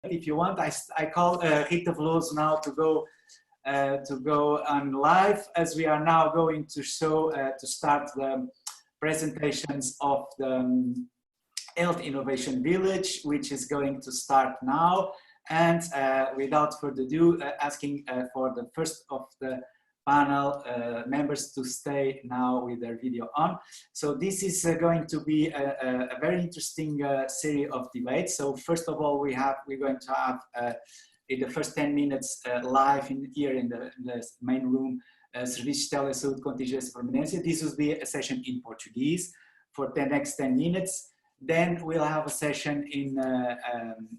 If you want, I call Rita Veloso now to go on live, as we are now going to show to start the presentations of the Health Innovation Village, which is going to start now. And without further ado, asking for the first of the panel members to stay now with their video on. So this is going to be a very interesting series of debates. So first of all, we're going to have in the first 10 minutes live here in the main room, Serviços de Telesaúde Contingência Permanência. This will be a session in Portuguese for the next 10 minutes. Then we'll have a session in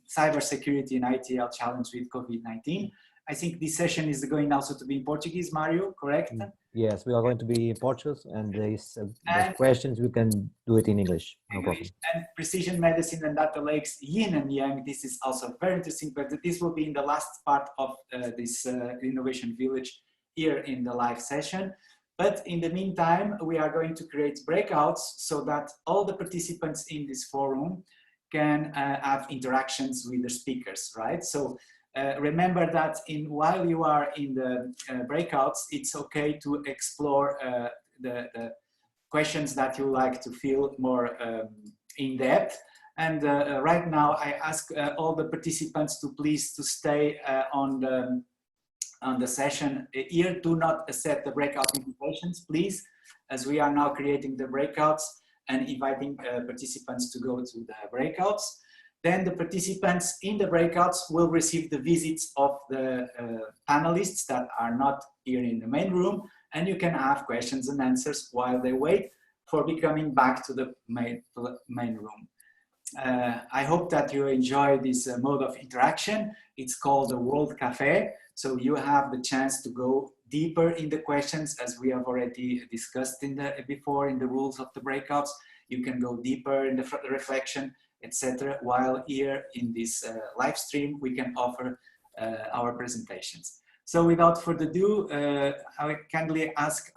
cybersecurity and ITL challenge with COVID-19. I think this session is going also to be in Portuguese, Mario, correct? Yes, we are going to be in Portuguese, and the questions we can do it in English, no problem. And precision medicine and data lakes, yin and yang, this is also very interesting, but this will be in the last part of this Innovation Village here in the live session. But in the meantime, we are going to create breakouts so that all the participants in this forum can have interactions with the speakers, right? So remember that while you are in the breakouts, it's okay to explore the questions that you like to feel more in depth. And right now, I ask all the participants to please to stay on the session here. Do not accept the breakout invitations, please, as we are now creating the breakouts and inviting participants to go to the breakouts. Then the participants in the breakouts will receive the visits of the panelists that are not here in the main room, and you can have questions and answers while they wait for becoming back to the main room. I hope that you enjoy this mode of interaction. It's called the World Café, so you have the chance to go deeper in the questions, as we have already discussed before in the rules of the breakouts. You can go deeper in the reflection, etc. While here in this live stream, we can offer our presentations. So without further ado, I would kindly ask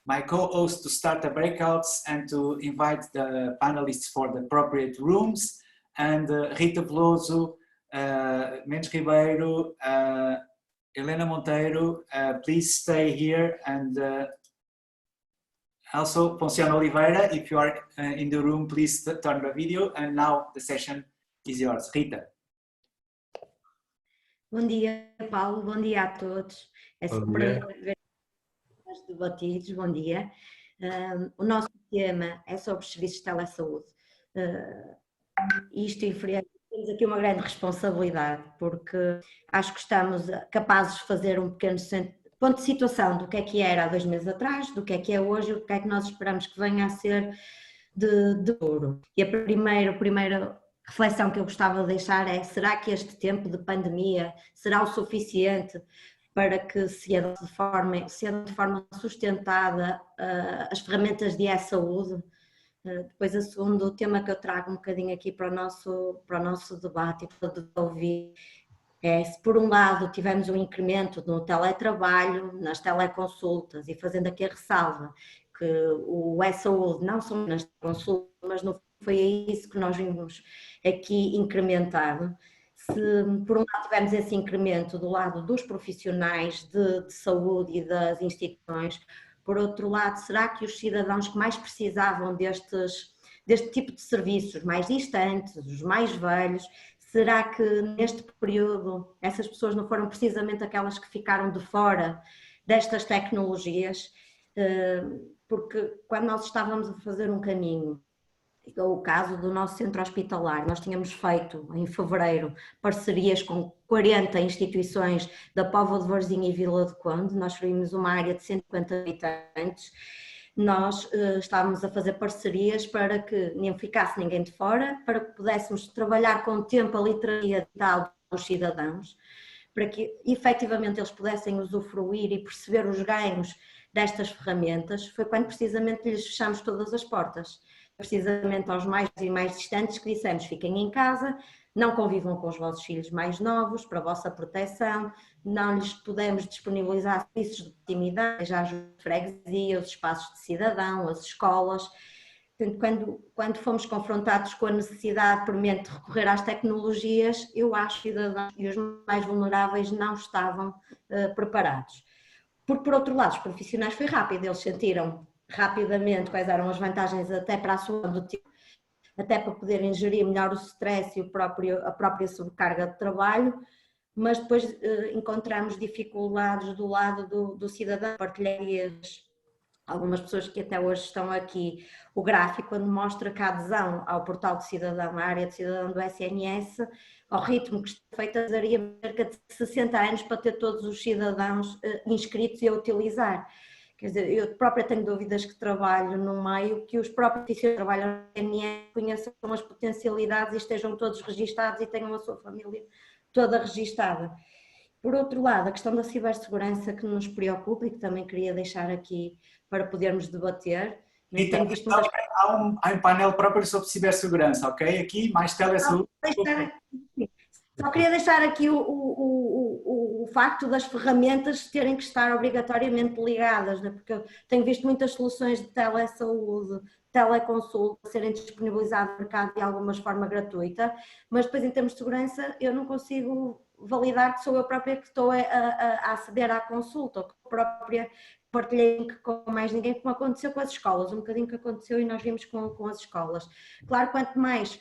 my co-host to start the breakouts and to invite the panelists for the appropriate rooms. And Rita Veloso, Mendes Ribeiro, Helena Monteiro, please stay here, and also Ponciano Oliveira, if you are in the room, please turn the video. And now the session is yours. Rita. Bom dia, Paulo. Bom dia a todos. É sempre ver os debatidos. Bom dia. O nosso tema é sobre os serviços de telesaúde. Isto temos aqui uma grande responsabilidade, porque acho que estamos capazes de fazer um pequeno ponto de situação do que era há 2 meses atrás, do que é hoje, o que é que nós esperamos que venha a ser de ouro. E a primeira reflexão que eu gostava de deixar é: será que este tempo de pandemia será o suficiente para que se adote de forma sustentada as ferramentas de e-saúde? Depois, o segundo tema que eu trago um bocadinho aqui para o nosso debate e para ouvir é: se por um lado tivemos um incremento no teletrabalho, nas teleconsultas, e fazendo aqui a ressalva que o e-saúde não são nas consultas, mas não foi isso que nós vimos aqui incrementado. Se por um lado tivemos esse incremento do lado dos profissionais de saúde e das instituições, por outro lado, será que os cidadãos que mais precisavam deste tipo de serviços, mais distantes, os mais velhos, será que neste período essas pessoas não foram precisamente aquelas que ficaram de fora destas tecnologias? Porque quando nós estávamos a fazer um caminho, o caso do nosso centro hospitalar, nós tínhamos feito em fevereiro parcerias com 40 instituições da Póvoa de Varzim e Vila do Conde. Nós formos uma área de 150 habitantes. Nós estávamos a fazer parcerias para que não ficasse ninguém de fora, para que pudéssemos trabalhar com o tempo a literacia digital dos cidadãos, para que efetivamente eles pudessem usufruir e perceber os ganhos destas ferramentas. Foi quando precisamente lhes fechamos todas as portas, precisamente aos mais e mais distantes, que dissemos: fiquem em casa, não convivam com os vossos filhos mais novos, para a vossa proteção, não lhes podemos disponibilizar serviços de proximidade, já as freguesias, os espaços de cidadão, as escolas. Portanto, quando fomos confrontados com a necessidade premente de recorrer às tecnologias, eu acho que os cidadãos e os mais vulneráveis não estavam preparados. Porque, por outro lado, os profissionais foi rápido, eles sentiram rapidamente quais eram as vantagens até para a sua do tipo, até para poderem gerir melhor o stress e a própria sobrecarga de trabalho, mas depois encontramos dificuldades do lado do cidadão. Partilhei algumas pessoas que até hoje estão aqui, o gráfico onde mostra que a adesão ao portal de cidadão, à área de cidadão do SNS, ao ritmo que está feita, daria cerca de 60 anos para ter todos os cidadãos inscritos e a utilizar. Quer dizer, eu própria tenho dúvidas que trabalho no meio, que os próprios que trabalham no SNS conheçam as potencialidades e estejam todos registados e tenham a sua família toda registada. Por outro lado, a questão da cibersegurança que nos preocupa e que também queria deixar aqui para podermos debater. Então, há um painel próprio sobre cibersegurança, ok? Aqui, mais telesaúde. Só queria deixar aqui o facto das ferramentas terem que estar obrigatoriamente ligadas, né? Porque eu tenho visto muitas soluções de telesaúde, teleconsulta serem disponibilizadas no mercado de alguma forma gratuita, mas depois em termos de segurança eu não consigo validar que sou eu própria que estou a aceder à consulta, ou que eu própria partilhei com mais ninguém, como aconteceu com as escolas, um bocadinho que aconteceu e nós vimos com as escolas. Claro, quanto mais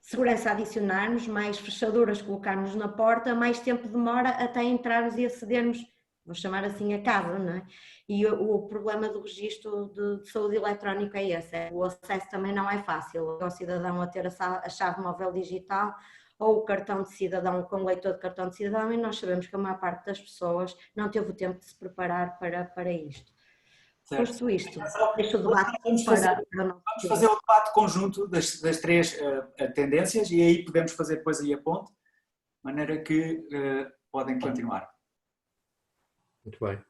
segurança adicionarmos, mais fechaduras colocarmos na porta, mais tempo demora até entrarmos e acedermos, vou chamar assim, a casa, não é? E o problema do registro de saúde eletrónico é esse, o acesso também não é fácil, o cidadão a ter a chave móvel digital ou o cartão de cidadão com leitor de cartão de cidadão, e nós sabemos que a maior parte das pessoas não teve o tempo de se preparar para isto. Posto isto, deixo o debate vamos fazer o debate conjunto das três tendências e aí podemos fazer depois aí a ponte, de maneira que podem continuar. Muito bem.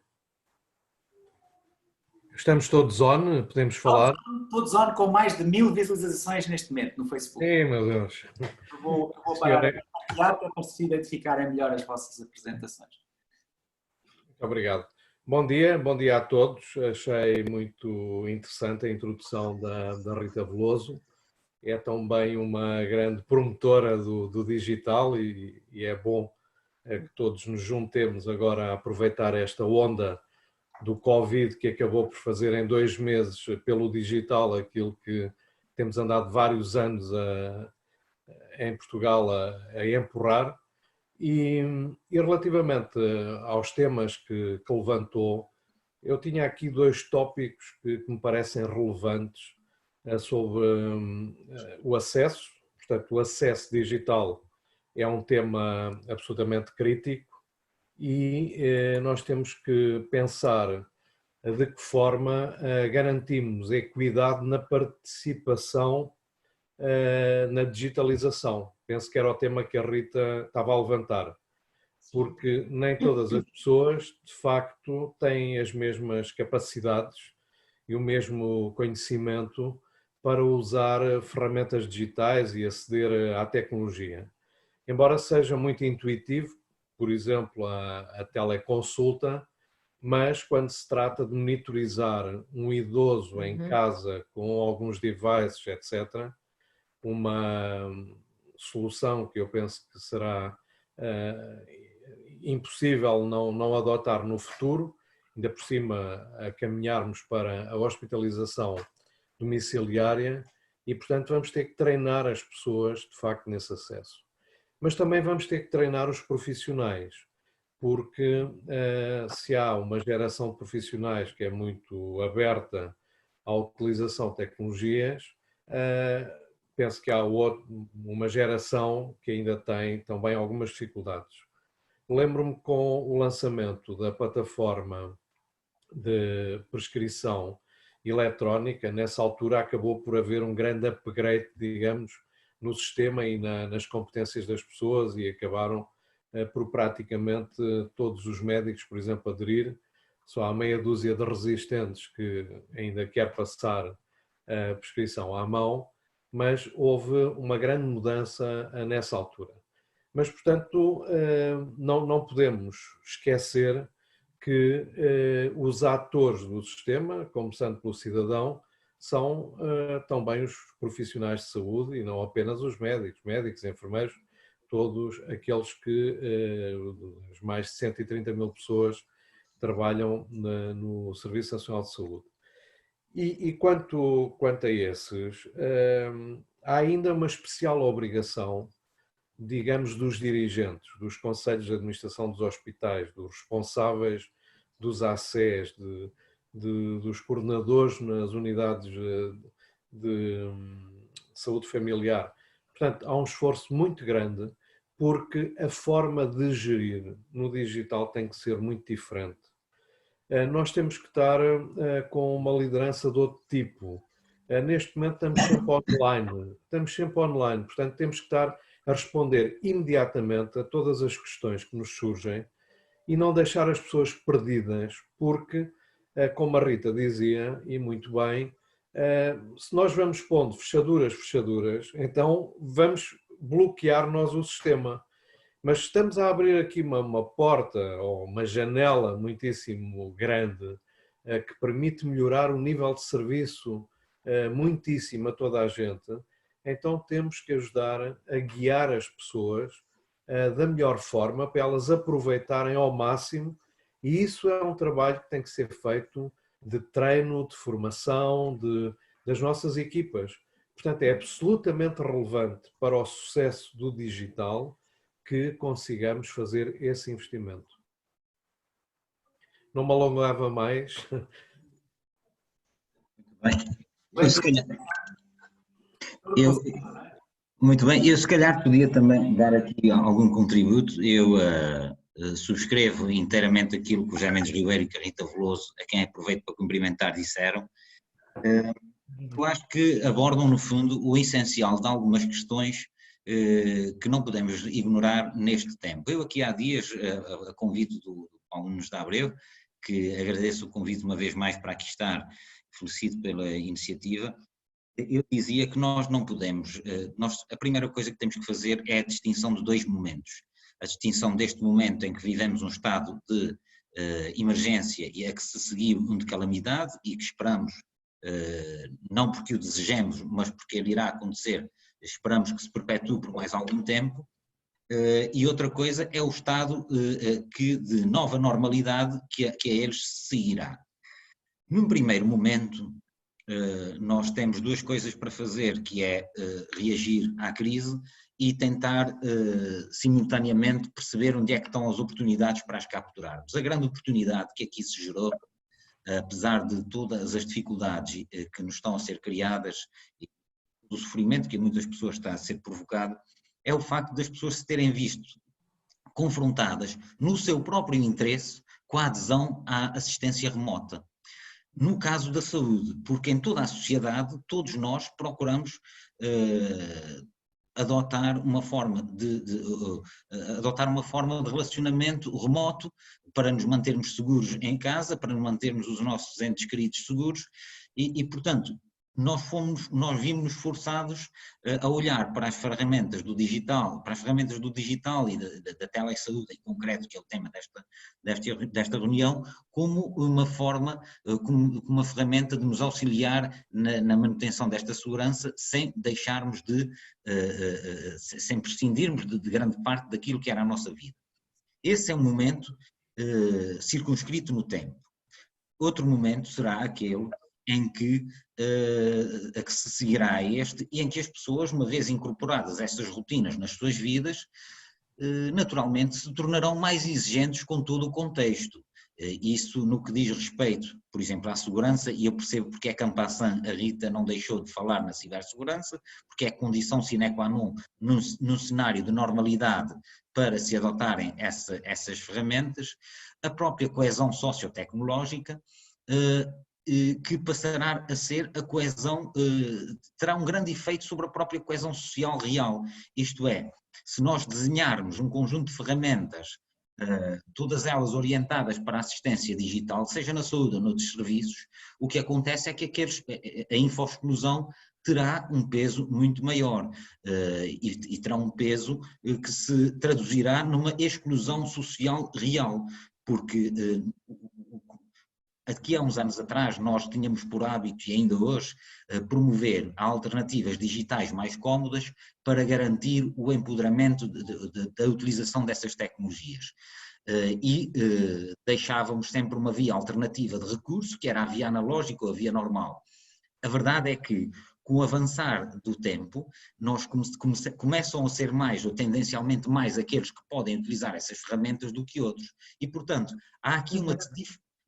Estamos todos on, podemos falar? Todos on, com mais de 1000 visualizações neste momento no Facebook. Sim, meu Deus. Eu vou parar de partilhar para se identificarem melhor as vossas apresentações. Muito obrigado. Bom dia a todos. Achei muito interessante a introdução da Rita Veloso. É também uma grande promotora do digital e é bom que todos nos juntemos agora a aproveitar esta onda do Covid que acabou por fazer em 2 meses pelo digital aquilo que temos andado vários anos em Portugal a empurrar. E relativamente aos temas que levantou, eu tinha aqui 2 tópicos que me parecem relevantes sobre o acesso. Portanto, o acesso digital é um tema absolutamente crítico e nós temos que pensar de que forma garantimos equidade na participação na digitalização. Penso que era o tema que a Rita estava a levantar, porque nem todas as pessoas, de facto, têm as mesmas capacidades e o mesmo conhecimento para usar ferramentas digitais e aceder à tecnologia. Embora seja muito intuitivo, por exemplo, a teleconsulta, mas quando se trata de monitorizar um idoso em casa com alguns devices, etc., uma solução que eu penso que será impossível não adotar no futuro, ainda por cima a caminharmos para a hospitalização domiciliária e, portanto, vamos ter que treinar as pessoas, de facto, nesse acesso. Mas também vamos ter que treinar os profissionais, porque se há uma geração de profissionais que é muito aberta à utilização de tecnologias, penso que há uma geração que ainda tem também algumas dificuldades. Lembro-me com o lançamento da plataforma de prescrição eletrónica, nessa altura acabou por haver um grande upgrade, digamos, no sistema e nas competências das pessoas e acabaram por praticamente todos os médicos, por exemplo, aderir. Só há meia dúzia de resistentes que ainda quer passar a prescrição à mão, mas houve uma grande mudança nessa altura. Mas, portanto, não podemos esquecer que os atores do sistema, começando pelo cidadão, são também os profissionais de saúde e não apenas os médicos, enfermeiros, todos aqueles que, as mais de 130 mil pessoas trabalham no Serviço Nacional de Saúde. E quanto a esses, há ainda uma especial obrigação, digamos, dos dirigentes, dos conselhos de administração dos hospitais, dos responsáveis dos ACEs, dos coordenadores nas unidades de saúde familiar. Portanto, há um esforço muito grande, porque a forma de gerir no digital tem que ser muito diferente. Nós temos que estar com uma liderança de outro tipo. Neste momento estamos sempre online, portanto temos que estar a responder imediatamente a todas as questões que nos surgem e não deixar as pessoas perdidas, porque, como a Rita dizia, e muito bem, se nós vamos pondo fechaduras, então vamos bloquear nós o sistema. Mas estamos a abrir aqui uma porta ou uma janela muitíssimo grande que permite melhorar o nível de serviço muitíssimo a toda a gente. Então temos que ajudar a guiar as pessoas da melhor forma para elas aproveitarem ao máximo, e isso é um trabalho que tem que ser feito de treino, de formação das nossas equipas. Portanto, é absolutamente relevante para o sucesso do digital que consigamos fazer esse investimento. Não me alongava mais. Muito bem, eu se calhar podia também dar aqui algum contributo. Eu subscrevo inteiramente aquilo que o José Mendes Ribeiro e a Rita Veloso, a quem aproveito para cumprimentar, disseram. Eu acho que abordam, no fundo, o essencial de algumas questões que não podemos ignorar neste tempo. Eu aqui há dias, a convite do Paulo Nunes de Abreu, que agradeço o convite uma vez mais para aqui estar, felicito pela iniciativa, eu dizia que nós não podemos, a primeira coisa que temos que fazer é a distinção de dois momentos. A distinção deste momento em que vivemos um estado de emergência e a que se seguiu um de calamidade e que esperamos, não porque o desejemos, mas porque ele irá acontecer, esperamos que se perpetue por mais algum tempo, e outra coisa é o estado de nova normalidade que a eles se seguirá. Num primeiro momento, nós temos duas coisas para fazer, que é reagir à crise e tentar simultaneamente perceber onde é que estão as oportunidades para as capturarmos. A grande oportunidade que aqui se gerou, apesar de todas as dificuldades que nos estão a ser criadas e do sofrimento que a muitas pessoas está a ser provocado, é o facto das pessoas se terem visto confrontadas no seu próprio interesse com a adesão à assistência remota. No caso da saúde, porque em toda a sociedade, todos nós procuramos adotar uma forma de relacionamento remoto para nos mantermos seguros em casa, para mantermos os nossos entes queridos seguros e portanto, nós vimos-nos forçados a olhar para as ferramentas do digital, e da telesaúde em concreto, que é o tema desta reunião, como uma forma, como uma ferramenta de nos auxiliar na manutenção desta segurança, sem deixarmos sem prescindirmos de grande parte daquilo que era a nossa vida. Esse é um momento circunscrito no tempo. Outro momento será aquele em que se seguirá a este e em que as pessoas, uma vez incorporadas estas rotinas nas suas vidas, naturalmente se tornarão mais exigentes com todo o contexto. Isso no que diz respeito, por exemplo, à segurança, e eu percebo porque é que a Rita não deixou de falar na cibersegurança, porque é condição sine qua non num cenário de normalidade para se adotarem essas ferramentas, a própria coesão sociotecnológica, que passará a ser a coesão, terá um grande efeito sobre a própria coesão social real. Isto é, se nós desenharmos um conjunto de ferramentas, todas elas orientadas para a assistência digital, seja na saúde ou noutros serviços, o que acontece é que a infoexclusão terá um peso muito maior e terá um peso que se traduzirá numa exclusão social real, porque Aqui há uns anos atrás nós tínhamos por hábito, e ainda hoje, promover alternativas digitais mais cómodas para garantir o empoderamento da utilização dessas tecnologias. E deixávamos sempre uma via alternativa de recurso, que era a via analógica ou a via normal. A verdade é que, com o avançar do tempo, nós começam a ser mais, ou tendencialmente mais, aqueles que podem utilizar essas ferramentas do que outros. E, portanto, há aqui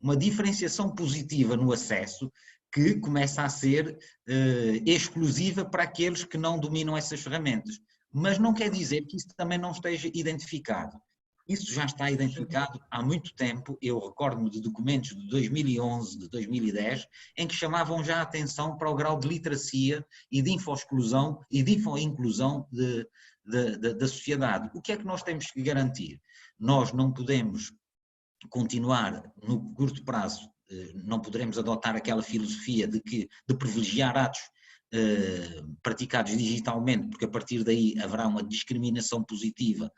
uma diferenciação positiva no acesso que começa a ser exclusiva para aqueles que não dominam essas ferramentas. Mas não quer dizer que isso também não esteja identificado. Isso já está identificado há muito tempo. Eu recordo-me de documentos de 2011, de 2010, em que chamavam já a atenção para o grau de literacia e de infoexclusão e de infoinclusão da sociedade. O que é que nós temos que garantir? Nós não podemos continuar no curto prazo, não poderemos adotar aquela filosofia de privilegiar atos praticados digitalmente, porque a partir daí haverá uma discriminação positiva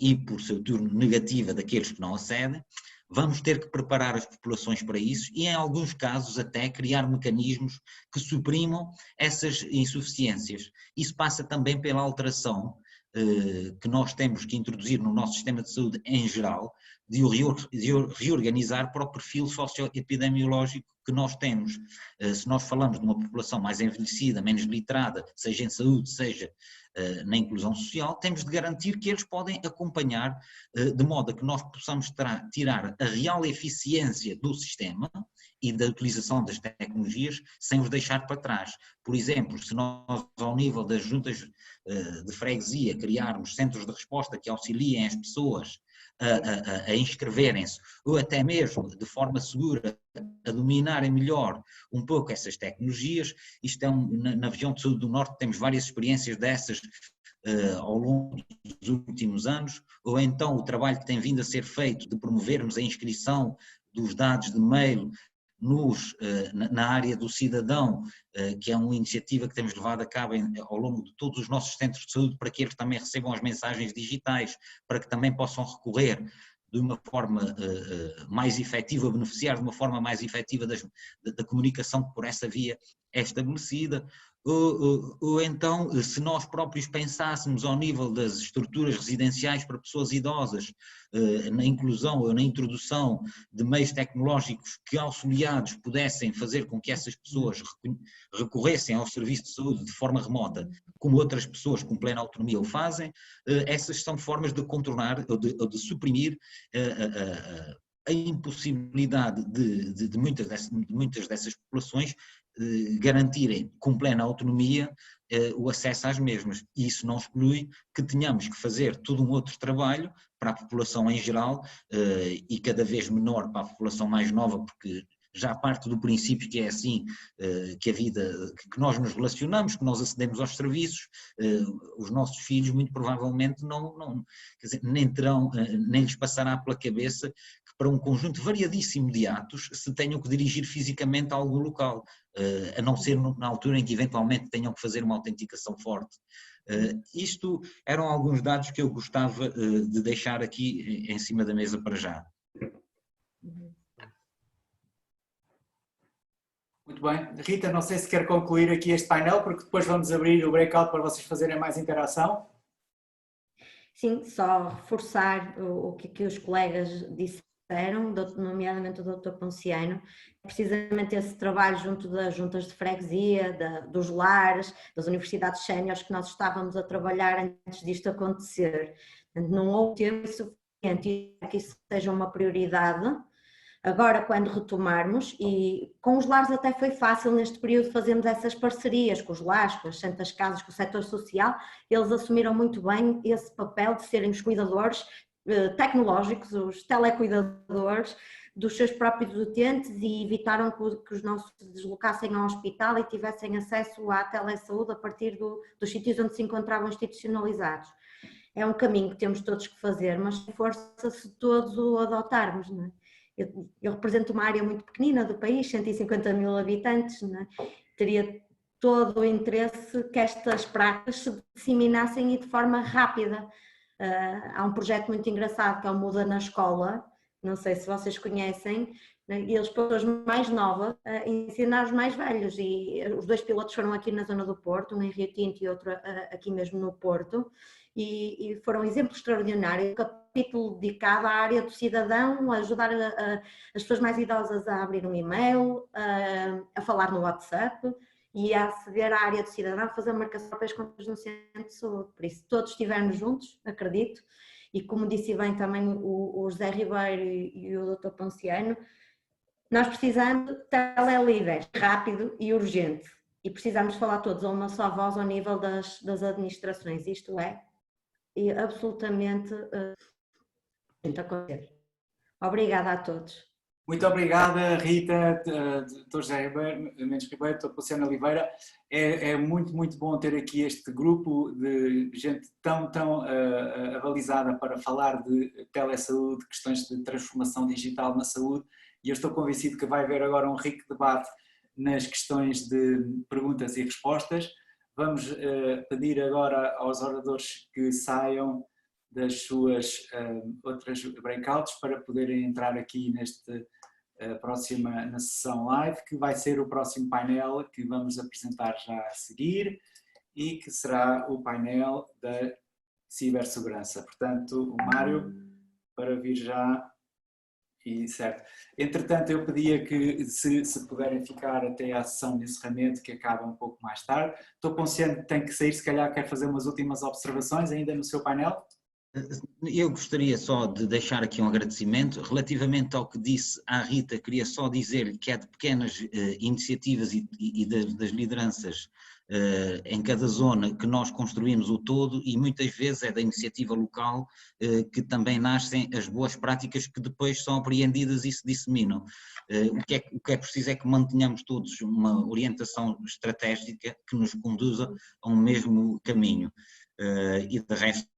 e, por seu turno, negativa daqueles que não acedem. Vamos ter que preparar as populações para isso e, em alguns casos, até criar mecanismos que suprimam essas insuficiências. Isso passa também pela alteração que nós temos que introduzir no nosso sistema de saúde em geral, de o reorganizar para o perfil socioepidemiológico que nós temos. Se nós falamos de uma população mais envelhecida, menos literada, seja em saúde, seja na inclusão social, temos de garantir que eles podem acompanhar de modo a que nós possamos tirar a real eficiência do sistema e da utilização das tecnologias sem os deixar para trás. Por exemplo, se nós, ao nível das juntas de freguesia, criarmos centros de resposta que auxiliem as pessoas a inscreverem-se, ou até mesmo de forma segura a dominarem melhor um pouco essas tecnologias, isto é na região de saúde do Norte temos várias experiências dessas ao longo dos últimos anos, ou então o trabalho que tem vindo a ser feito de promovermos a inscrição dos dados de mail na área do cidadão, que é uma iniciativa que temos levado a cabo ao longo de todos os nossos centros de saúde, para que eles também recebam as mensagens digitais, para que também possam recorrer de uma forma mais efetiva, beneficiar de uma forma mais efetiva da comunicação que por essa via é estabelecida. Ou então, se nós próprios pensássemos ao nível das estruturas residenciais para pessoas idosas, na inclusão ou na introdução de meios tecnológicos que, auxiliados, pudessem fazer com que essas pessoas recorressem ao serviço de saúde de forma remota, como outras pessoas com plena autonomia o fazem, essas são formas de contornar ou de suprimir a impossibilidade de muitas dessas populações garantirem com plena autonomia o acesso às mesmas. E isso não exclui que tenhamos que fazer todo um outro trabalho para a população em geral e cada vez menor para a população mais nova, porque já parte do princípio que é assim que a vida, que nós nos relacionamos, que nós acedemos aos serviços, os nossos filhos muito provavelmente não quer dizer, nem lhes passará pela cabeça que para um conjunto variadíssimo de atos se tenham que dirigir fisicamente a algum local, a não ser na altura em que eventualmente tenham que fazer uma autenticação forte. Isto eram alguns dados que eu gostava de deixar aqui em cima da mesa para já. Muito bem. Rita, não sei se quer concluir aqui este painel, porque depois vamos abrir o breakout para vocês fazerem mais interação. Sim, só reforçar o que os colegas disseram, nomeadamente o Dr. Ponciano, precisamente esse trabalho junto das juntas de freguesia, dos lares, das universidades séniores que nós estávamos a trabalhar antes disto acontecer. Não houve tempo suficiente para que isso seja uma prioridade. Agora, quando retomarmos, e com os lares até foi fácil neste período fazermos essas parcerias com os lares, com as santas casas, com o setor social, eles assumiram muito bem esse papel de serem os cuidadores tecnológicos, os telecuidadores dos seus próprios utentes e evitaram que os nossos se deslocassem ao hospital e tivessem acesso à telesaúde a partir dos sítios onde se encontravam institucionalizados. É um caminho que temos todos que fazer, mas força se todos o adotarmos, não é? Eu represento uma área muito pequenina do país, 150 mil habitantes, não é? Teria todo o interesse que estas práticas se disseminassem e de forma rápida. Há um projeto muito engraçado que é o Muda na Escola, não sei se vocês conhecem, eles para as mais novas ensinar os mais velhos, e os 2 pilotos foram aqui na zona do Porto, um em Rio Tinto e outro aqui mesmo no Porto, e foram exemplos extraordinários, um capítulo dedicado à área do cidadão, a ajudar as pessoas mais idosas a abrir um e-mail, a falar no WhatsApp e a aceder à área do cidadão, a fazer marcações contas no centro de saúde. Por isso, todos estivermos juntos, acredito, e como disse bem também o José Ribeiro e o Dr. Ponciano, nós precisamos de telelíderes, rápido e urgente, e precisamos falar todos a uma só voz ao nível das administrações, isto é absolutamente acontecer. Obrigada a todos. Muito obrigada, Rita, Dr. José Mendes Ribeiro, Dr. Ponciano Oliveira. É muito, muito bom ter aqui este grupo de gente tão avalizada para falar de telesaúde, questões de transformação digital na saúde, e eu estou convencido que vai haver agora um rico debate nas questões de perguntas e respostas. Vamos pedir agora aos oradores que saiam das suas outras breakouts para poderem entrar aqui na sessão live, que vai ser o próximo painel que vamos apresentar já a seguir e que será o painel da cibersegurança. Portanto, o Mário, para vir já. E certo. Entretanto, eu pedia que se puderem ficar até à sessão de encerramento, que acaba um pouco mais tarde. Estou consciente que tem que sair, se calhar quer fazer umas últimas observações ainda no seu painel. Eu gostaria só de deixar aqui um agradecimento. Relativamente ao que disse à Rita, queria só dizer-lhe que é de pequenas iniciativas e das lideranças em cada zona que nós construímos o todo, e muitas vezes é da iniciativa local que também nascem as boas práticas que depois são apreendidas e se disseminam. O que é preciso é que mantenhamos todos uma orientação estratégica que nos conduza a um mesmo caminho. E de resto,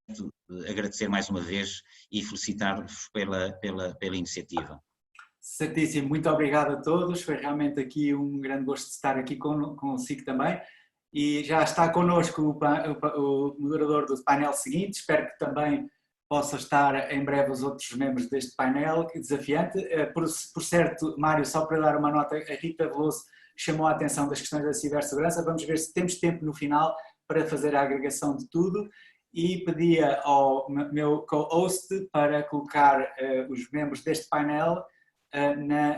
agradecer mais uma vez e felicitar-vos pela iniciativa. Certíssimo, muito obrigado a todos, foi realmente aqui um grande gosto de estar aqui consigo também, e já está connosco o moderador do painel seguinte. Espero que também possam estar em breve os outros membros deste painel, que desafiante. Por certo, Mário, só para dar uma nota, a Rita Veloso chamou a atenção das questões da cibersegurança. Vamos ver se temos tempo no final para fazer a agregação de tudo, e pedia ao meu co-host para colocar os membros deste painel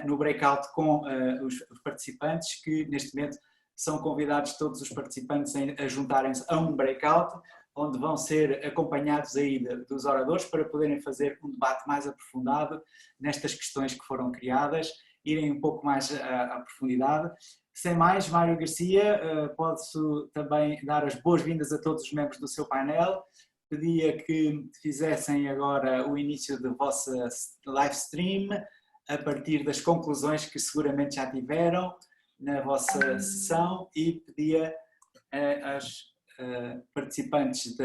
no breakout com os participantes, que neste momento são convidados todos os participantes a juntarem-se a um breakout, onde vão ser acompanhados aí dos oradores para poderem fazer um debate mais aprofundado nestas questões que foram criadas, irem um pouco mais à profundidade. Sem mais, Mário Garcia, posso também dar as boas-vindas a todos os membros do seu painel. Pedia que fizessem agora o início da vossa live stream, a partir das conclusões que seguramente já tiveram na vossa sessão, e pedia aos participantes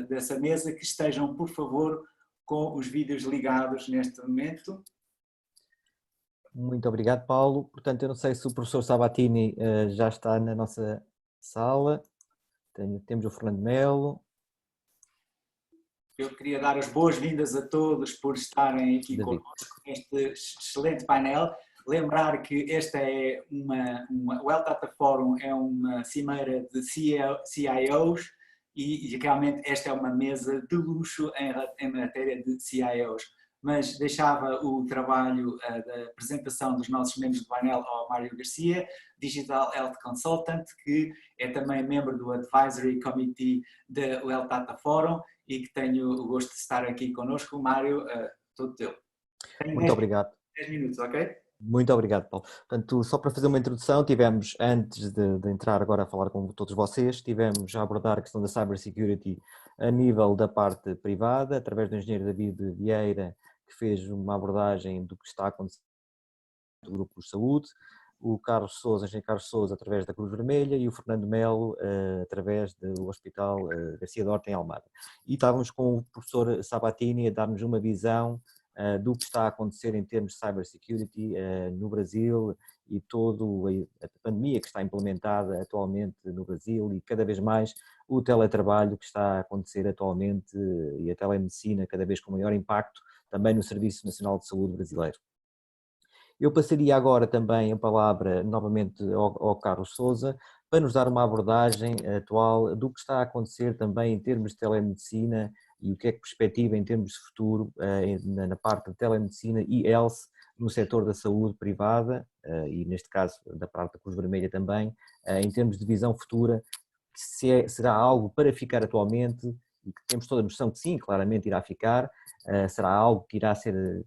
dessa mesa que estejam, por favor, com os vídeos ligados neste momento. Muito obrigado, Paulo. Portanto, eu não sei se o professor Sabatini já está na nossa sala. Temos o Fernando Melo. Eu queria dar as boas-vindas a todos por estarem aqui connosco neste excelente painel. Lembrar que esta é o Health Data Forum é uma cimeira de CIOs, e realmente esta é uma mesa de luxo em matéria de CIOs. Mas deixava o trabalho da apresentação dos nossos membros do painel ao Mário Garcia, Digital Health Consultant, que é também membro do Advisory Committee do Health Data Forum, e que tenho o gosto de estar aqui connosco. Mário, todo teu. Muito obrigado. 10 minutos, ok? Muito obrigado, Paulo. Portanto, só para fazer uma introdução, tivemos, antes de entrar agora a falar com todos vocês, tivemos a abordar a questão da cybersecurity a nível da parte privada, através do engenheiro David Vieira, que fez uma abordagem do que está acontecendo no grupo de saúde, o Carlos Sousa, o engenheiro Carlos Sousa, através da Cruz Vermelha, e o Fernando Melo, através do Hospital Garcia de Horta, em Almada. E estávamos com o professor Sabatini a dar-nos uma visão do que está a acontecer em termos de cybersecurity no Brasil, e toda a pandemia que está implementada atualmente no Brasil, e cada vez mais o teletrabalho que está a acontecer atualmente e a telemedicina cada vez com maior impacto também no Serviço Nacional de Saúde brasileiro. Eu passaria agora também a palavra novamente ao Carlos Sousa para nos dar uma abordagem atual do que está a acontecer também em termos de telemedicina e o que é que perspectiva em termos de futuro na parte de telemedicina e health no setor da saúde privada e neste caso da parte da Cruz Vermelha também, em termos de visão futura, será algo para ficar atualmente e que temos toda a noção que sim, claramente irá ficar, será algo que irá ser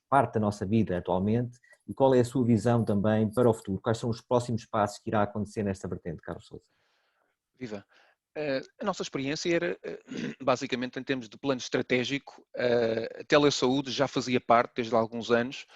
parte da nossa vida atualmente e qual é a sua visão também para o futuro? Quais são os próximos passos que irá acontecer nesta vertente, Carlos Sousa? Viva. A nossa experiência era, basicamente, em termos de plano estratégico, a telesaúde já fazia parte, desde há alguns anos,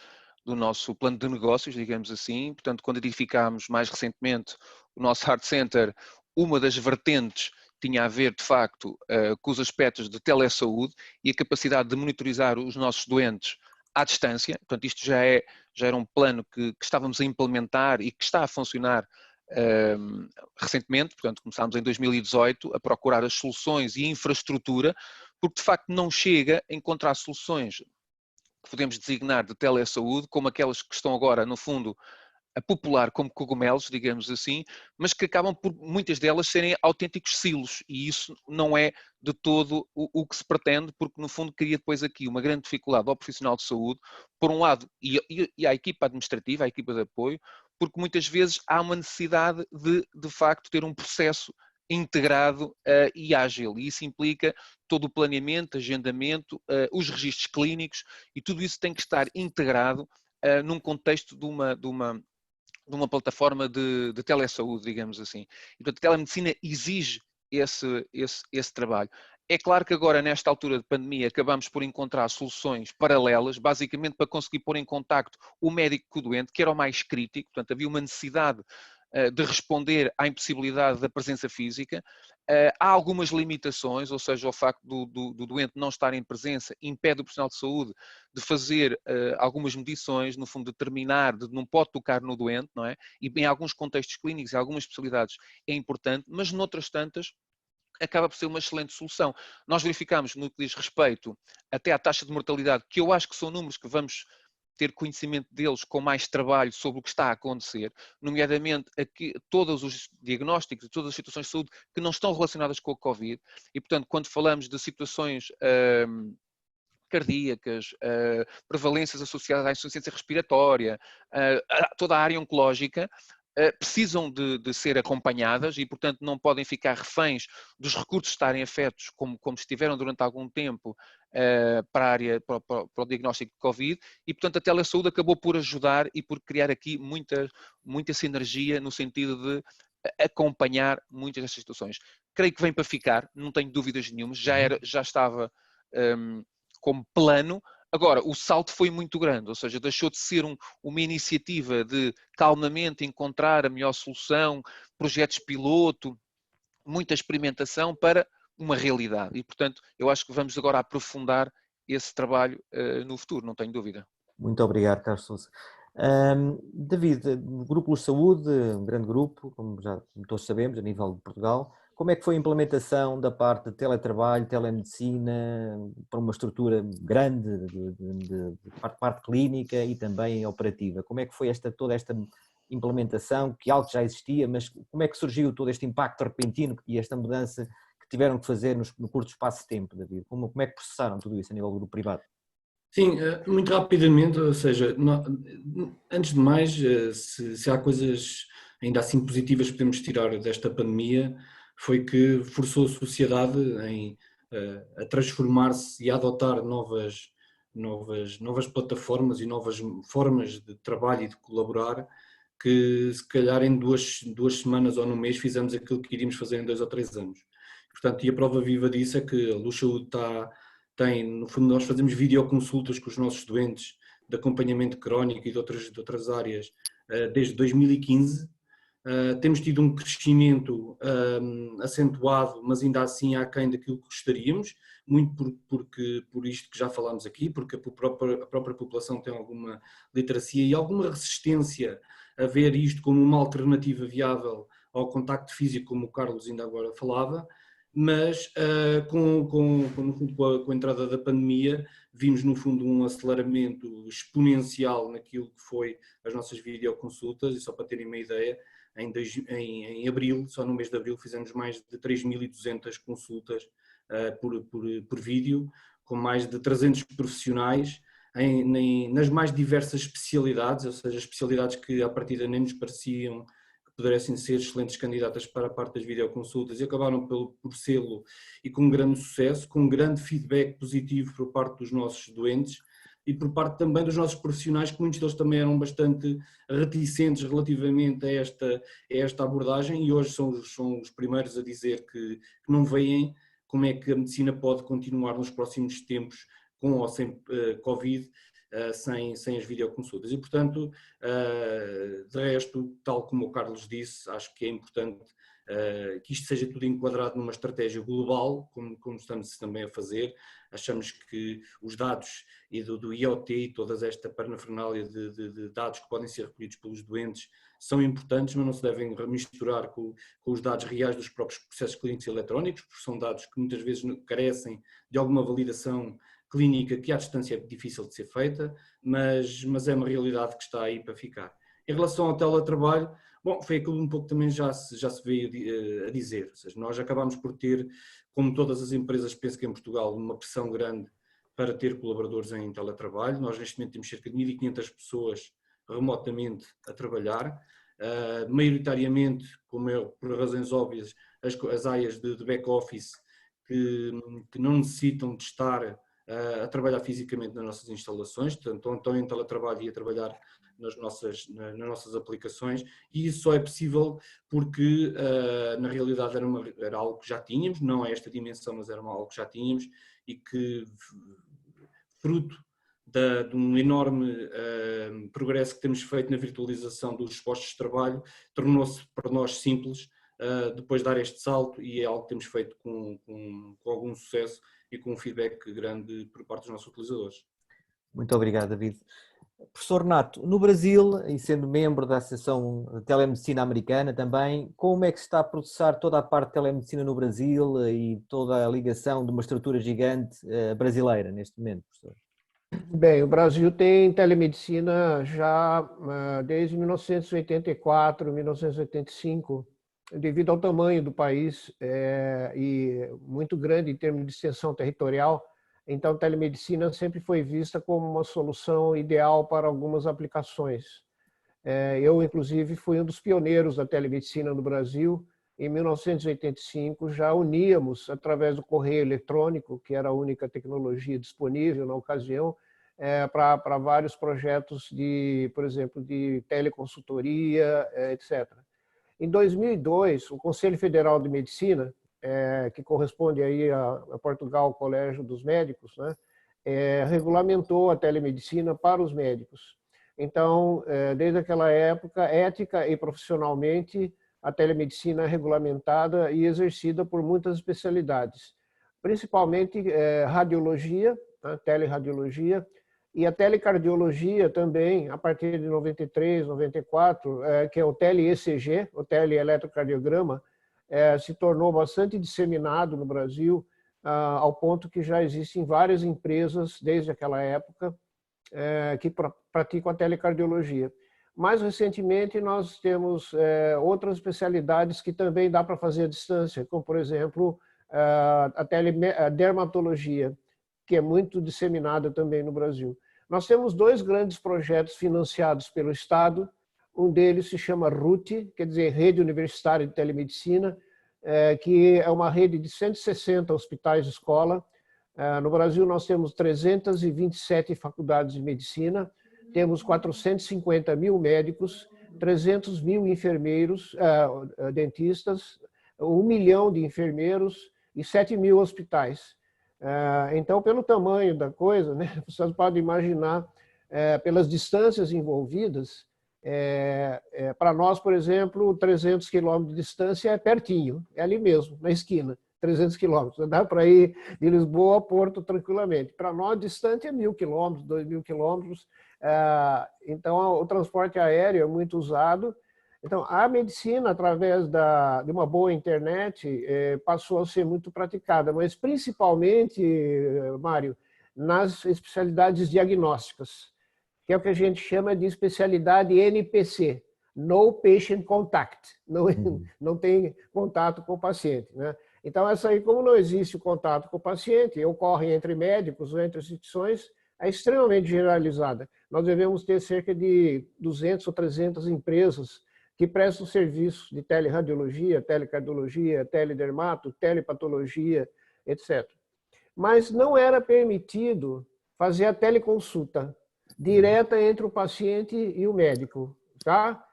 do nosso plano de negócios, digamos assim. Portanto, quando edificámos mais recentemente o nosso Heart Center, uma das vertentes tinha a ver, de facto, com os aspectos de telesaúde e a capacidade de monitorizar os nossos doentes à distância. Portanto, isto já era um plano que estávamos a implementar e que está a funcionar recentemente. Portanto, começámos em 2018 a procurar as soluções e a infraestrutura, porque de facto não chega a encontrar soluções que podemos designar de telesaúde, como aquelas que estão agora, no fundo, a popular como cogumelos, digamos assim, mas que acabam por muitas delas serem autênticos silos, e isso não é de todo o que se pretende, porque no fundo cria depois aqui uma grande dificuldade ao profissional de saúde, por um lado, e à equipa administrativa, à equipa de apoio, porque muitas vezes há uma necessidade de facto ter um processo integrado e ágil, e isso implica todo o planeamento, agendamento, os registros clínicos, e tudo isso tem que estar integrado num contexto de uma plataforma de telesaúde, digamos assim. E, portanto, a telemedicina exige esse trabalho. É claro que agora, nesta altura de pandemia, acabamos por encontrar soluções paralelas, basicamente para conseguir pôr em contacto o médico com o doente, que era o mais crítico. Portanto, havia uma necessidade de responder à impossibilidade da presença física. Há algumas limitações, ou seja, o facto do doente não estar em presença impede o profissional de saúde de fazer algumas medições, no fundo determinar, não pode tocar no doente, não é? E em alguns contextos clínicos, em algumas especialidades é importante, mas noutras tantas acaba por ser uma excelente solução. Nós verificamos no que diz respeito até à taxa de mortalidade, que eu acho que são números que vamos ter conhecimento deles com mais trabalho sobre o que está a acontecer, nomeadamente aqui, todos os diagnósticos e todas as situações de saúde que não estão relacionadas com a Covid, e portanto quando falamos de situações cardíacas, prevalências associadas à insuficiência respiratória, toda a área oncológica, precisam de ser acompanhadas e, portanto, não podem ficar reféns dos recursos estarem afetos, como estiveram durante algum tempo, para a área, para o diagnóstico de Covid, e, portanto, a telesaúde acabou por ajudar e por criar aqui muita sinergia no sentido de acompanhar muitas destas situações. Creio que vem para ficar, não tenho dúvidas nenhuma, já estava como plano. Agora, o salto foi muito grande, ou seja, deixou de ser uma iniciativa de calmamente encontrar a melhor solução, projetos piloto, muita experimentação, para uma realidade. E, portanto, eu acho que vamos agora aprofundar esse trabalho no futuro, não tenho dúvida. Muito obrigado, Carlos Sousa. David, o Grupo Luz Saúde, um grande grupo, como todos sabemos, a nível de Portugal, como é que foi a implementação da parte de teletrabalho, telemedicina, para uma estrutura grande, de parte clínica e também operativa? Como é que foi toda esta implementação, que algo já existia, mas como é que surgiu todo este impacto repentino e esta mudança que tiveram que fazer no curto espaço de tempo, David? Como é que processaram tudo isso a nível do grupo privado? Sim, muito rapidamente, ou seja, antes de mais, se há coisas ainda assim positivas que podemos tirar desta pandemia, foi que forçou a sociedade a transformar-se e a adotar novas plataformas e novas formas de trabalho e de colaborar, que se calhar em duas semanas ou num mês fizemos aquilo que iríamos fazer em 2 ou 3 anos. Portanto, e a prova viva disso é que a Luz Saúde no fundo, nós fazemos videoconsultas com os nossos doentes de acompanhamento crónico e de outras áreas desde 2015. Temos tido um crescimento acentuado, mas ainda assim aquém daquilo que gostaríamos, muito por isto que já falámos aqui, porque a própria população tem alguma literacia e alguma resistência a ver isto como uma alternativa viável ao contacto físico, como o Carlos ainda agora falava, mas no fundo, com a entrada da pandemia, vimos no fundo um aceleramento exponencial naquilo que foi as nossas videoconsultas, e só para terem uma ideia, em abril, só no mês de abril, fizemos mais de 3.200 consultas por vídeo, com mais de 300 profissionais nas mais diversas especialidades, ou seja, especialidades que à partida nem nos pareciam que pudessem ser excelentes candidatas para a parte das videoconsultas, e acabaram por sê-lo, e com um grande sucesso, com um grande feedback positivo por parte dos nossos doentes e por parte também dos nossos profissionais, que muitos deles também eram bastante reticentes relativamente a esta abordagem, e hoje são os primeiros a dizer que não veem como é que a medicina pode continuar nos próximos tempos, com ou sem Covid, sem as videoconsultas. E, portanto, de resto, tal como o Carlos disse, acho que é importante que isto seja tudo enquadrado numa estratégia global, como estamos também a fazer. Achamos que os dados e do IoT e toda esta parafernália de dados que podem ser recolhidos pelos doentes são importantes, mas não se devem misturar com os dados reais dos próprios processos clínicos eletrónicos, porque são dados que muitas vezes carecem de alguma validação clínica que à distância é difícil de ser feita, mas é uma realidade que está aí para ficar. Em relação ao teletrabalho, bom, foi aquilo um pouco também já se veio a dizer, ou seja, nós acabámos por ter, como todas as empresas, penso que em Portugal, uma pressão grande para ter colaboradores em teletrabalho. Nós neste momento temos cerca de 1.500 pessoas remotamente a trabalhar, maioritariamente, por razões óbvias, as áreas de back-office que não necessitam de estar a trabalhar fisicamente nas nossas instalações, portanto, estão em teletrabalho e a trabalhar nas nossas aplicações, e isso só é possível porque, na realidade, era algo que já tínhamos, não a esta dimensão, mas era algo que já tínhamos, e que, fruto de um enorme progresso que temos feito na virtualização dos postos de trabalho, tornou-se para nós simples depois dar este salto, e é algo que temos feito com algum sucesso e com um feedback grande por parte dos nossos utilizadores. Muito obrigado, David. Professor Renato, no Brasil, e sendo membro da Associação de Telemedicina Americana também, como é que se está a processar toda a parte de telemedicina no Brasil e toda a ligação de uma estrutura gigante brasileira neste momento, professor? Bem, o Brasil tem telemedicina já desde 1984, 1985, devido ao tamanho do país e muito grande em termos de extensão territorial. Então, a telemedicina sempre foi vista como uma solução ideal para algumas aplicações. Eu, inclusive, fui um dos pioneiros da telemedicina no Brasil. Em 1985, já uníamos, através do correio eletrônico, que era a única tecnologia disponível na ocasião, para vários projetos por exemplo, de teleconsultoria, etc. Em 2002, o Conselho Federal de Medicina, que corresponde aí a Portugal, Colégio dos Médicos, né, regulamentou a telemedicina para os médicos. Então, desde aquela época, ética e profissionalmente, a telemedicina é regulamentada e exercida por muitas especialidades, principalmente radiologia, né, teleradiologia, e a telecardiologia também, a partir de 93, 94, que é o tele-ECG, o teleeletrocardiograma, se tornou bastante disseminado no Brasil, ao ponto que já existem várias empresas, desde aquela época, que praticam a telecardiologia. Mais recentemente, nós temos outras especialidades que também dá para fazer à distância, como, por exemplo, a dermatologia, que é muito disseminada também no Brasil. Nós temos dois grandes projetos financiados pelo Estado. Um deles se chama RUT, quer dizer, Rede Universitária de Telemedicina, que é uma rede de 160 hospitais de escola. No Brasil, nós temos 327 faculdades de medicina, temos 450 mil médicos, 300 mil enfermeiros, dentistas, 1 milhão de enfermeiros e 7 mil hospitais. Então, pelo tamanho da coisa, né, vocês podem imaginar, pelas distâncias envolvidas, para nós, por exemplo, 300 quilômetros de distância é pertinho, é ali mesmo, na esquina, 300 quilômetros. Dá para ir de Lisboa a Porto tranquilamente. Para nós, distante é 1.000 quilômetros, 2.000 quilômetros. Então, o transporte aéreo é muito usado. Então, a medicina, através de uma boa internet, passou a ser muito praticada, mas principalmente, Mário, nas especialidades diagnósticas, que é o que a gente chama de especialidade NPC, No Patient Contact, não tem contato com o paciente, né? Então, essa aí, como não existe o contato com o paciente, ocorre entre médicos ou entre instituições, é extremamente generalizada. Nós devemos ter cerca de 200 ou 300 empresas que prestam serviços de teleradiologia, telecardiologia, teledermato, telepatologia, etc. Mas não era permitido fazer a teleconsulta direta entre o paciente e o médico, tá?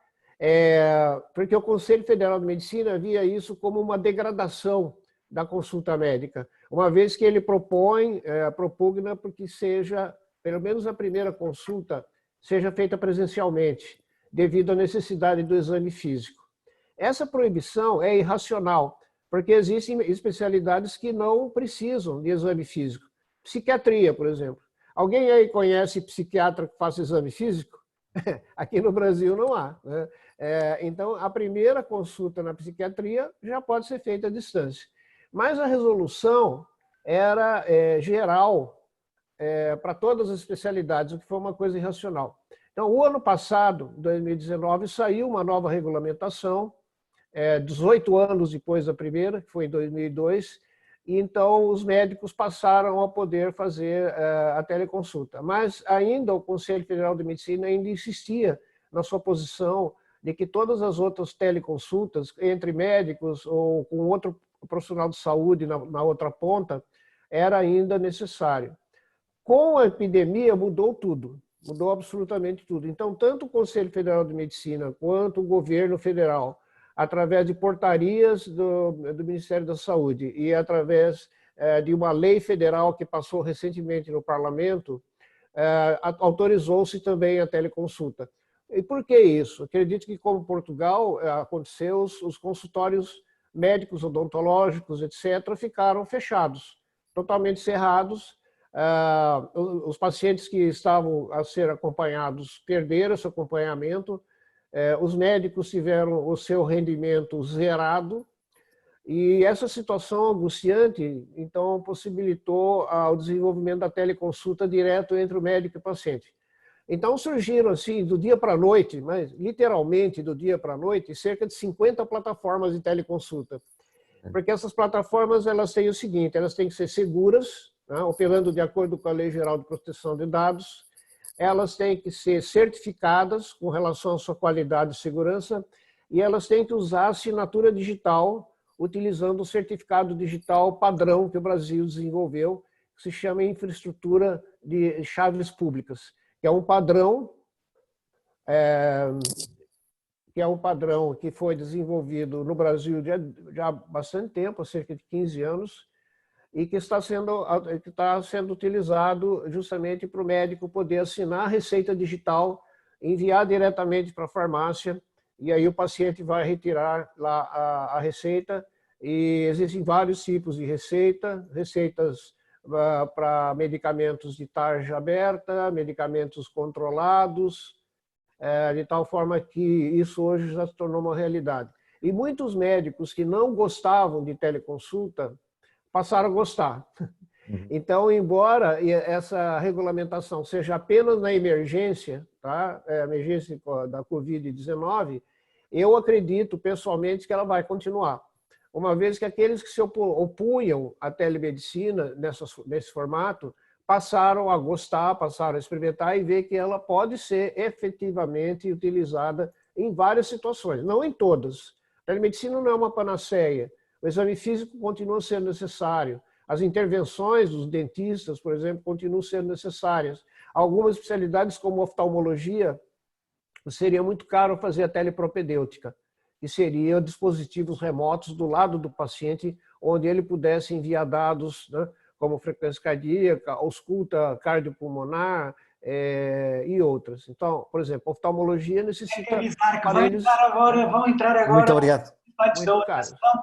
Porque o Conselho Federal de Medicina via isso como uma degradação da consulta médica, uma vez que ele propugna porque seja, pelo menos a primeira consulta, seja feita presencialmente, devido à necessidade do exame físico. Essa proibição é irracional, porque existem especialidades que não precisam de exame físico. Psiquiatria, por exemplo. Alguém aí conhece psiquiatra que faça exame físico? Aqui no Brasil não há, né? Então, a primeira consulta na psiquiatria já pode ser feita à distância. Mas a resolução era geral para todas as especialidades, o que foi uma coisa irracional. Então, o ano passado, 2019, saiu uma nova regulamentação, 18 anos depois da primeira, que foi em 2002, e então os médicos passaram a poder fazer a teleconsulta. Mas ainda o Conselho Federal de Medicina ainda insistia na sua posição de que todas as outras teleconsultas, entre médicos ou com outro profissional de saúde na outra ponta, era ainda necessário. Com a epidemia mudou tudo, mudou absolutamente tudo. Então, tanto o Conselho Federal de Medicina quanto o governo federal, através de portarias do Ministério da Saúde e através de uma lei federal que passou recentemente no parlamento, autorizou-se também a teleconsulta. E por que isso? Acredito que, como Portugal, aconteceu, os consultórios médicos, odontológicos, etc., ficaram fechados, totalmente cerrados. Os pacientes que estavam a ser acompanhados perderam esse acompanhamento, os médicos tiveram o seu rendimento zerado, e essa situação angustiante, então, possibilitou o desenvolvimento da teleconsulta direto entre o médico e o paciente. Então, surgiram, assim, do dia para a noite, mas literalmente do dia para a noite, cerca de 50 plataformas de teleconsulta. Porque essas plataformas, elas têm o seguinte, elas têm que ser seguras, né, operando de acordo com a Lei Geral de Proteção de Dados, elas têm que ser certificadas com relação à sua qualidade e segurança, e elas têm que usar assinatura digital, utilizando o certificado digital padrão que o Brasil desenvolveu, que se chama Infraestrutura de Chaves Públicas, que é um padrão que foi desenvolvido no Brasil já há bastante tempo, há cerca de 15 anos, e que está sendo utilizado justamente para o médico poder assinar a receita digital, enviar diretamente para a farmácia, e aí o paciente vai retirar lá a receita, e existem vários tipos de receitas para medicamentos de tarja aberta, medicamentos controlados, de tal forma que isso hoje já se tornou uma realidade. E muitos médicos que não gostavam de teleconsulta passaram a gostar. Então, embora essa regulamentação seja apenas na emergência, tá? A emergência da Covid-19, eu acredito pessoalmente que ela vai continuar. Uma vez que aqueles que se opunham à telemedicina nesse formato passaram a gostar, passaram a experimentar e ver que ela pode ser efetivamente utilizada em várias situações, não em todas. A telemedicina não é uma panaceia. O exame físico continua sendo necessário. As intervenções dos dentistas, por exemplo, continuam sendo necessárias. Algumas especialidades, como oftalmologia, seria muito caro fazer a telepropedêutica, que seria dispositivos remotos do lado do paciente, onde ele pudesse enviar dados, né, como frequência cardíaca, ausculta cardiopulmonar e outras. Então, por exemplo, oftalmologia necessita aparelhos... Vão entrar agora. Muito obrigado.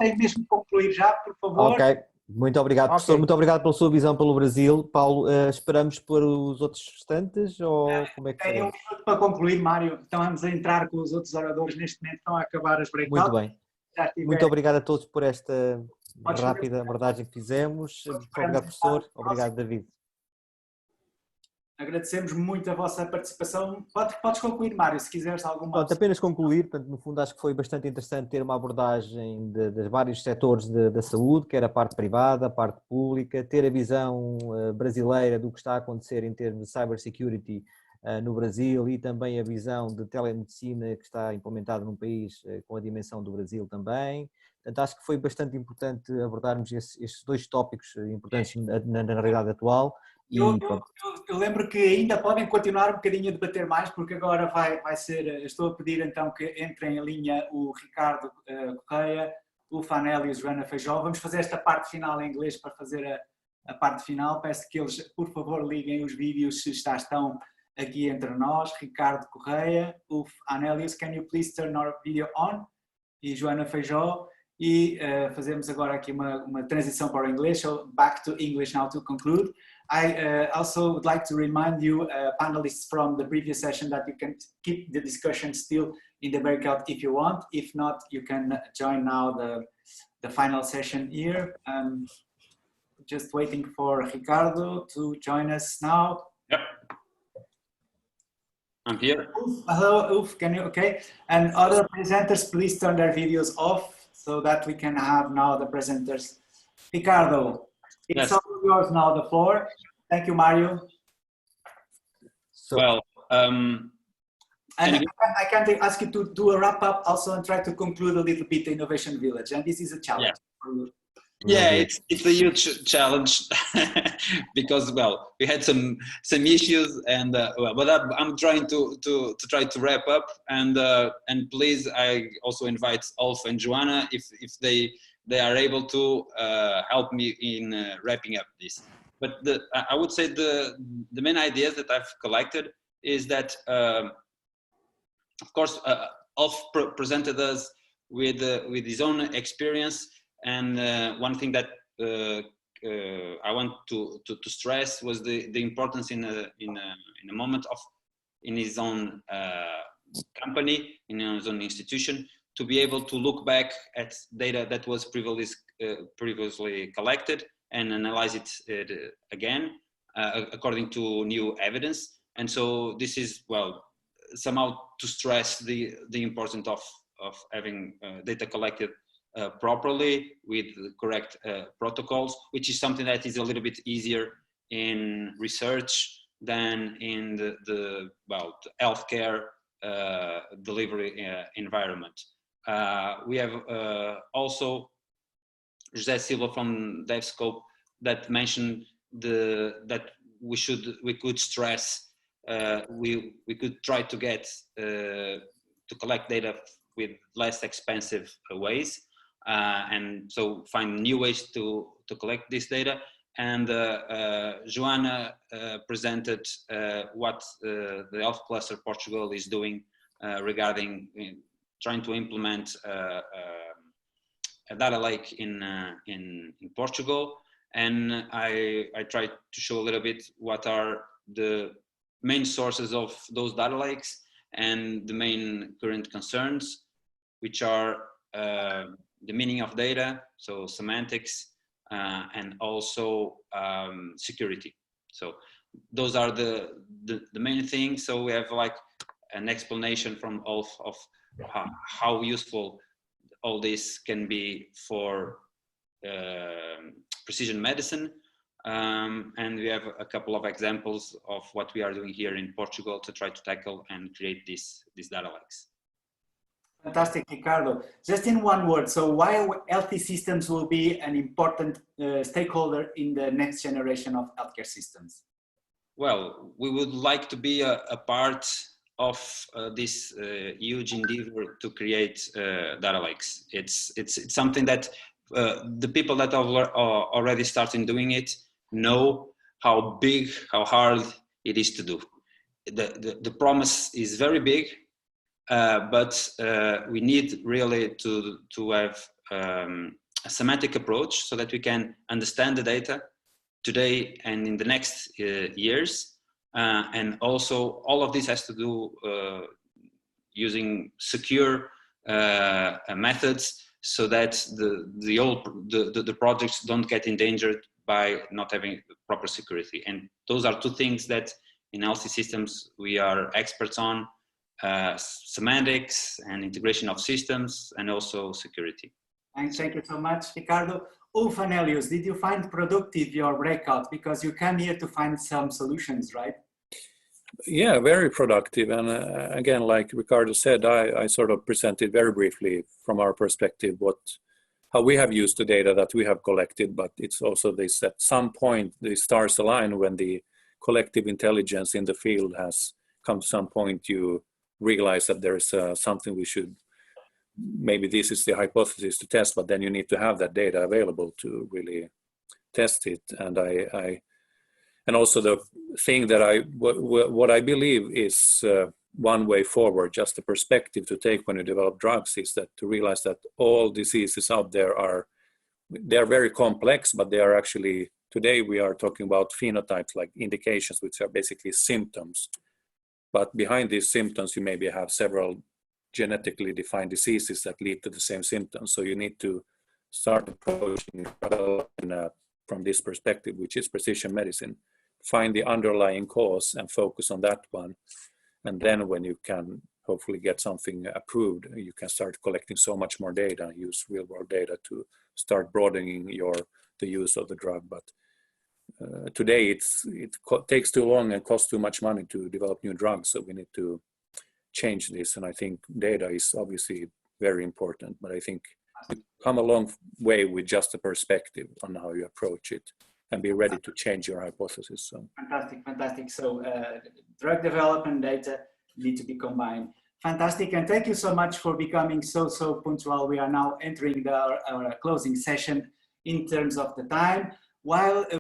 Tem mesmo que concluir já, por favor. Ok. Muito obrigado, Ok. professor. Muito obrigado pela sua visão pelo Brasil. Paulo, esperamos por os outros restantes ou como é que Tem um faremos? minuto para concluir, Mário. Então vamos a entrar com os outros oradores. Neste momento estão a acabar as Muito breakouts. bem. Já Muito tiver, obrigado a todos por esta Podes fazer- rápida abordagem que fizemos. Muito obrigado, esperamos professor. Obrigado, David. agradecemos muito a vossa participação. Podes concluir, Mário, se quiseres alguma. Pronto, apenas concluir, portanto, no fundo acho que foi bastante interessante ter uma abordagem de vários setores da saúde, quer a parte privada, a parte pública, ter a visão brasileira do que está a acontecer em termos de cybersecurity no Brasil e também a visão de telemedicina que está implementada num país com a dimensão do Brasil também. Portanto, acho que foi bastante importante abordarmos estes dois tópicos importantes na realidade atual. Eu lembro que ainda podem continuar um bocadinho a debater mais, porque agora vai ser. Estou a pedir então que entrem em linha o Ricardo Correia, o Fanel e a Joana Feijó. Vamos fazer esta parte final em inglês para fazer a parte final. Peço que eles, por favor, liguem os vídeos se estão aqui entre nós. Ricardo Correia, o Anelius, can you please turn our video on? E Joana Feijó. E fazemos agora aqui uma transição para o inglês. So back to English now to conclude. I also would like to remind you, panelists from the previous session, that you can keep the discussion still in the breakout if you want. If not, you can join now the final session here. Just waiting for Ricardo to join us now. Yep. I'm here. Hello, Uf, can you, okay? And other presenters, please turn their videos off so that we can have now the presenters. Ricardo, it's all yours now, the floor. Thank you, Mario. Well, and I can ask you to do a wrap up also and try to conclude a little bit the Innovation Village. And this is a challenge for you. Yeah, it's a huge challenge because, well, we had some issues, and but I'm trying to try to wrap up, and please, I also invite Ulf and Joanna if they are able to help me in wrapping up this. But I would say the main ideas that I've collected is that, of course, Ulf presented us with his own experience. And one thing that I want to stress was the importance in a moment in his own company, in his own institution, to be able to look back at data that was previously collected and analyze it again according to new evidence. And so this is, well, somehow to stress the importance of having data collected properly with the correct protocols, which is something that is a little bit easier in research than in the healthcare delivery environment. We have also José Silva from DevScope that mentioned that we could stress we could try to get to collect data with less expensive ways. And so find new ways to collect this data. And Joanna presented what the Health Cluster Portugal is doing regarding trying to implement a data lake in Portugal. And I tried to show a little bit what are the main sources of those data lakes and the main current concerns, which are the meaning of data, so semantics, and also security. So those are the main things. So we have like an explanation from Ulf of how useful all this can be for precision medicine. And we have a couple of examples of what we are doing here in Portugal to try to tackle and create these data lakes. Fantastic, Ricardo. Just in one word, so why healthy systems will be an important stakeholder in the next generation of healthcare systems? Well, we would like to be a part of this huge endeavor to create data lakes. It's something that the people that are already starting doing it know how big, how hard it is to do. The promise is very big, but we need really to have semantic approach so that we can understand the data today and in the next years. And also all of this has to do using secure methods so that the projects don't get endangered by not having proper security. And those are two things that in LC systems we are experts on, semantics and integration of systems, and also security. Thank you so much, Ricardo. Ulf and Elius, did you find productive your breakout? Because you came here to find some solutions, right? Yeah, very productive. And again, like Ricardo said, I sort of presented very briefly from our perspective how we have used the data that we have collected, but it's also this, at some point the stars align when the collective intelligence in the field has come to some point, you realize that there is something we should, maybe this is the hypothesis to test, but then you need to have that data available to really test it. And and also the thing that what I believe is one way forward, just the perspective to take when you develop drugs, is that to realize that all diseases out there they're very complex, but they are actually, today we are talking about phenotypes, like indications, which are basically symptoms. But behind these symptoms, you maybe have several genetically defined diseases that lead to the same symptoms. So you need to start approaching from this perspective, which is precision medicine. Find the underlying cause and focus on that one. And then when you can hopefully get something approved, you can start collecting so much more data, use real world data to start broadening the use of the drug. But today it takes too long and costs too much money to develop new drugs. So we need to change this. And I think data is obviously very important, but I think you come a long way with just a perspective on how you approach it and be ready to change your hypothesis. So. Fantastic. So drug development data need to be combined. Fantastic, and thank you so much for becoming so punctual. We are now entering our closing session in terms of the time. While